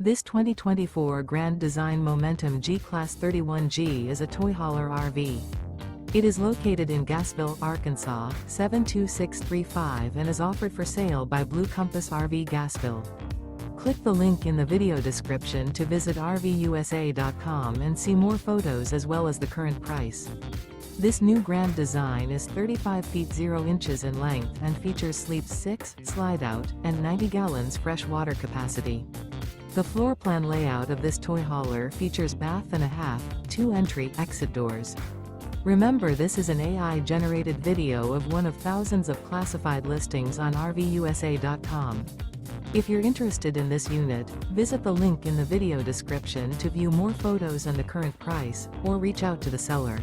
This 2024 Grand Design Momentum G-Class 31G is a toy hauler RV. It is located in Gassville, Arkansas, 72635 and is offered for sale by Blue Compass RV Gassville. Click the link in the video description to visit RVUSA.com and see more photos as well as the current price. This new Grand Design is 35 feet 0 inches in length and features sleeps 6, slide-out, and 90 gallons fresh water capacity. The floor plan layout of this toy hauler features bath and a half, 2 entry/exit doors. Remember, this is an AI-generated video of one of thousands of classified listings on RVUSA.com. If you're interested in this unit, visit the link in the video description to view more photos and the current price, or reach out to the seller.